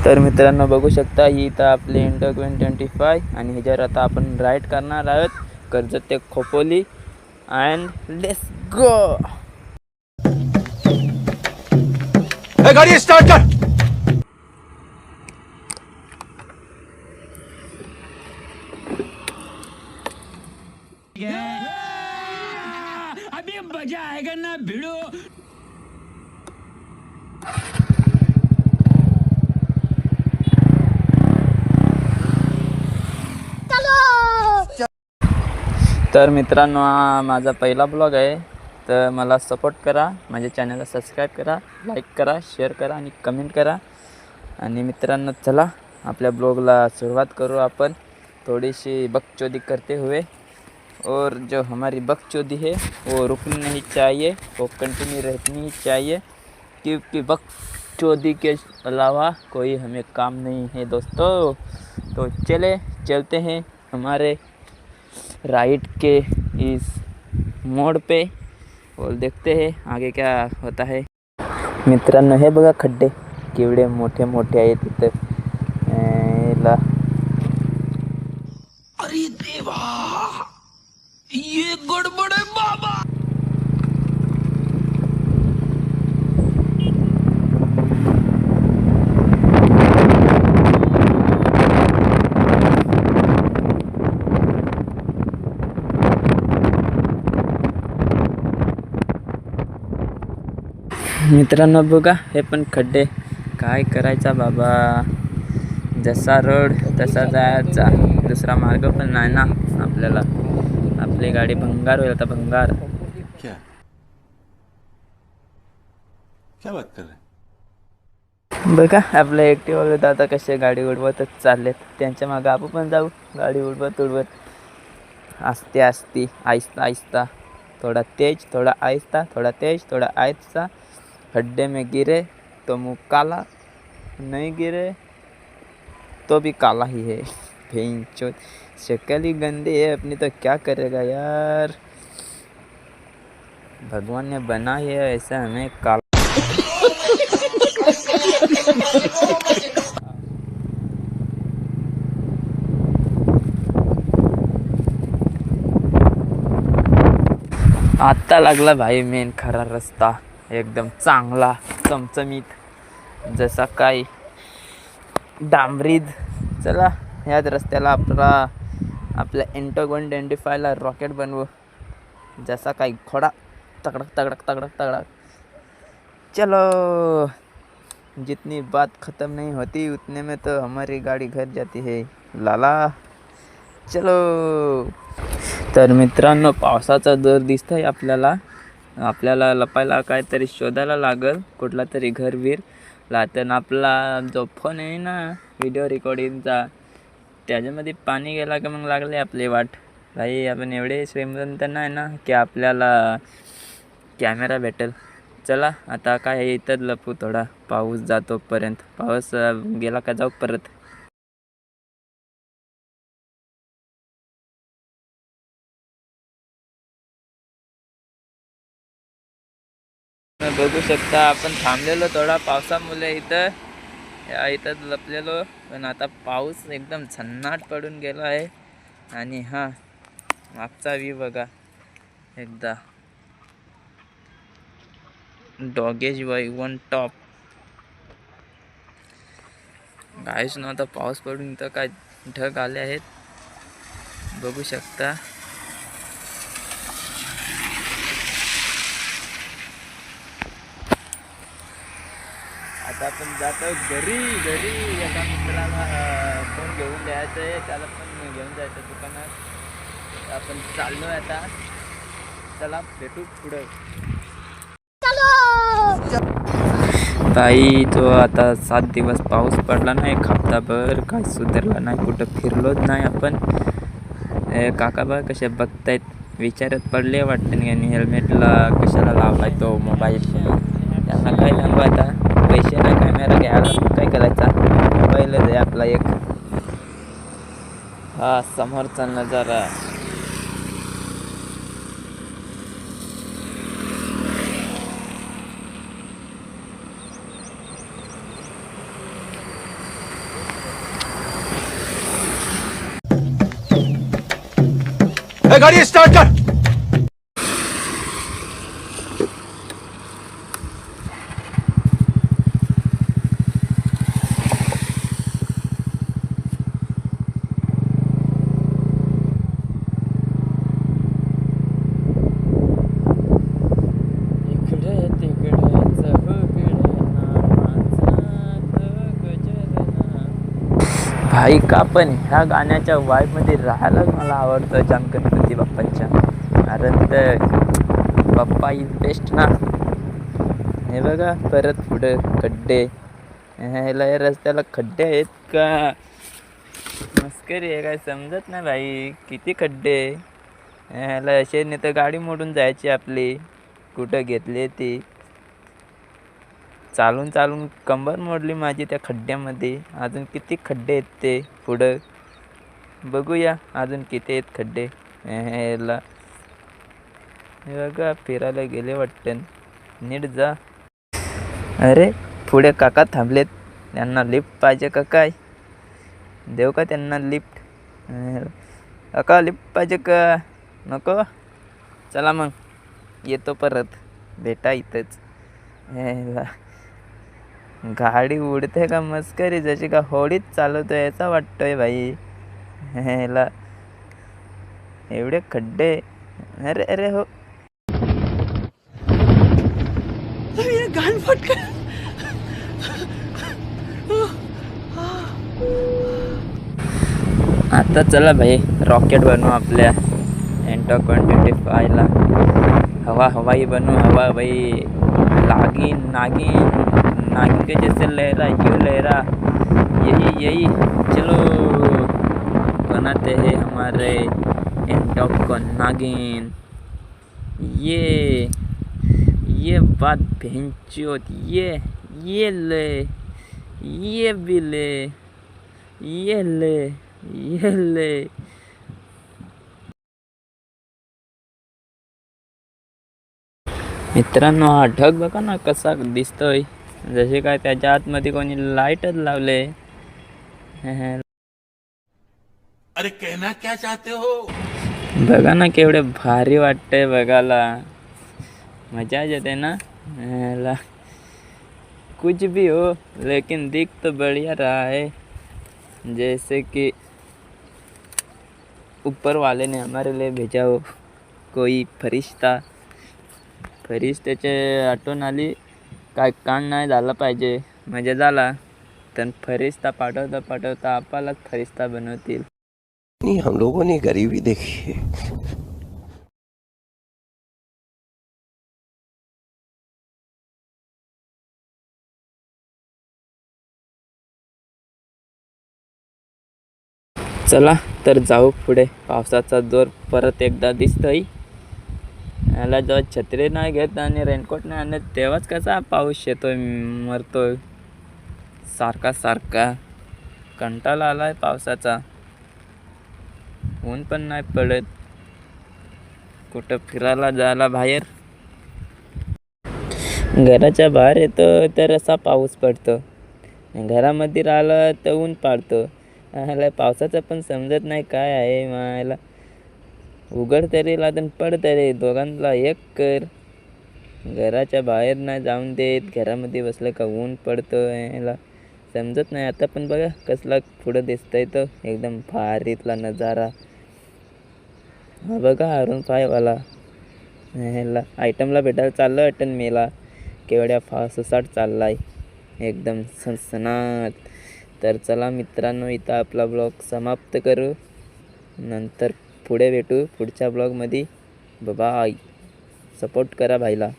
तर मित्रांनो बघू शकता ही इथं आपली इंटो 25 आणि ह्याच्यावर आता आपण राईड करणार आहोत कर्जत ते खोपोली अँड लेट्स गो। गाड़ी स्टार्ट कर। अभी मजा आएगा ना भिड़ो। तर मित्रांनो हा माझा पहिला ब्लॉग आहे, तर मला सपोर्ट करा, माझ्या चॅनलला सबस्क्राईब करा, लाईक करा, शेअर करा आणि कमेंट करा। आणि मित्रांनो चला आपल्या ब्लॉगला सुरुवात करू आपण थोड़ी बकचोदी करते हुए। और जो हमारी बकचोदी है वो रुकनी नहीं चाहिए, वो कंटिन्यू रहनी ही चाहिए, क्योंकि बकचोदी के अलावा कोई हमें काम नहीं है दोस्तों। तो चलते हैं हमारे राइट के इस मोड़ पे और देखते हैं आगे क्या होता है। मित्रांनो हे बघा खड्डे केवढे मोठे मोठे आहेत तिथं। अरे देवा, ये गड़बड़ है बाबा। मित्रांनो बघा हे पण खड्डे, काय करायचा बाबा, जसा रोड तसा जायचा, दुसरा मार्ग पण नाही ना आपल्याला। आपली गाडी भंगार होईल आता, भंगार। क्या क्या बात कर रहे? बघा आपल्या ॲक्टिवाले दादा कसे गाडी उडवतच चाललेत, त्यांच्या मागं आपण पण जाऊ गाडी उडवत उडवत। आस्ते आस्ते आहिस्ता आहिस्ता, थोड़ा तेज थोड़ा आहिस्ता, थोड़ा तेज थोड़ा आहिस्ता। खड्डे में गिरे तो मुँह काला, नहीं गिरे तो भी काला ही है। भेंचोद शक्ल ही गंदी है अपनी, तो क्या करेगा यार, भगवान ने बनाई है ऐसा हमें काला। आता लागला भाई मेन खरा रस्ता, एकदम चांगला चमचमीत, जसा काय डांबरीद। चला ह्याच रस्त्याला आपल्या इंटो 125ला रॉकेट बनवू, जसा काय घोडा तगड़क तगड़क तगड़क तगड़क। चलो, जितनी बात ख़त्म नहीं होती उतने में तो हमारी गाड़ी घर जाती है लाला, चलो। तर मित्रांनो पावसाचा दर दिसतोय आपल्याला लपायला काहीतरी शोधायला लागल, कुठला तरी घरवीर लातन। आपला जो फोन आहे ना व्हिडिओ रेकॉर्डिंगचा, त्याच्यामध्ये पाणी गेला की मग लागले आपली वाट। भाई आपण एवढे श्रीमंत नाही ना की आपल्याला कॅमेरा भेटेल। चला आता काय इथं लपू, थोडा पाऊस जातोपर्यंत, पाऊस गेला का जाऊ परत। बघू शकता आपण थांबलेलो थोडा पावसामुळे इथं लपलेलो, पण आता पाऊस एकदम झन्नाट पडून गेला आहे। आणि हा मागचा व्ह्यू बघा, एकदा डॉगेज वन टॉप गायच नव्हता पाऊस पडून, इथं काय ढग आले आहेत बघू शकता। आता आपण जातो घरी एका मित्राला फोन घेऊन द्यायचं आहे, त्याला पण घेऊन जायचं दुकानात। आपण चाललो आता, चला भेटू पुढं। ताई तो आता 7 दिवस पाऊस पडला नाही, एक हप्ताभर काय सुधारला नाही, कुठं फिरलोच नाही आपण। काका बा कसे बघतायत, विचारत पडले वाटतं यांनी हेल्मेटला कशाला लावलाय तो मोबाईल। त्यांना काय सांगू आता, पैसे ना कॅमेरा घ्यायला काय करायचा, मोबाईलच आहे आपला एक। हा समोरचा नजारा, ए, गाड़ी स्टार्ट कर. इकडे तिकडे चहूकडे नामाचा गजर. भाई का पण ह्या गाण्याच्या वाईबमध्ये राहायलाच मला आवडतं जाम गणपती बाप्पांच्या. कारण तर बाप्पा इज बेस्ट ना. हे बघा परत पुढं खड्डे. ह्याला या रस्त्याला खड्डे आहेत का मस्करी आहे काय समजत नाही भाई. किती खड्डे. ह्याला असे नाही तर गाडी मोडून जायची आपली. कुठं घेतली ती. चालून चालून कंबर मोडली माझी त्या खड्ड्यामध्ये. अजून किती खड्डे आहेत ते पुढं बघूया अजून किती आहेत खड्डे. ह्याला हे बघा फिरायला गेले वाटतं. नीट जा. अरे पुढे काका थांबलेत. त्यांना लिफ्ट पाहिजे का काय. देऊ का त्यांना लिफ्ट. काका लिफ्ट पाहिजे का नको. चला मग येतो परत भेटा इथंच. ह्याला गाडी उडते का मस्करी जशी का होडीच चालवतोय याचा वाटतोय भाई. ह्याला एवढे खड्डे. अरे अरे हो. अरे गान फटका. आता चला भाई रॉकेट बनवू आपल्या एंटॉक 125ला. हवाई बनू हवा भाई. नागिन नागिन के जैसे लहरा यूँ लहरा. यही चलो बनाते हैं हमारे एंटॉक को नागिन. ये बात भेंचोद. ये ले ये भी ले ये ले. मित्रांनो हा ढग बघा ना कसा दिसतोय. जसे काय त्याच्या आतमध्ये कोणी लाईटच लावले. अरे कहना क्या चाहते हो. बघा ना केवढे भारी वाटतंय बघायला. मजा येते ना. ह्याला कुछ भी हो लेकिन दिख तो बढ़िया रहा है. जैसे कि ऊपर वाले ने हमारे लिए भेजा हो कोई फरिश्ता. फरिश्त्याचे आठवण आली. काय कांड नाही झालं पाहिजे म्हणजे झाला. तर फरिश्ता पाठवता आपल्यालाच फरिश्ता बनवतील. नहीं, हम लोगों ने गरीबी देखी है. चला तर जाऊ पुढे. पावसाचा जोर परत एकदा दिसतोय. याला जेव्हा छत्री नाही घेत आणि रेनकोट नाही आणत तेव्हाच कसा पाऊस येतोय मरतोय सारखा. कंटाळा आलाय पावसाचा. ऊन पण नाही पडत. कुठं फिरायला जायला बाहेर. घराच्या बाहेर येतो तर असा पाऊस पडतो. घरामध्ये राहिलं तर ऊन पाडतो. ह्याला पावसाचं पण समजत नाही काय आहे. मला उघड तरी लादन पड तरी दोघांना एक कर. घराच्या बाहेर नाही जाऊन देत. घरामध्ये बसलं का ऊन पडतं. ह्याला समजत नाही. आता पण बघा कसला पुढं दिसतंय तो एकदम भारीतला नजारा. हा बघा R15वाला. ह्याला आयटमला भेटायला चाललं वाटतं मेला. केवढ्या सुसाट चाललाय एकदम सनसनाट. तर चला मित्रांनो इथं आपला ब्लॉग समाप्त करू. नंतर पुढे भेटू पुढच्या ब्लॉगमध्ये. बाय. सपोर्ट करा भाईला.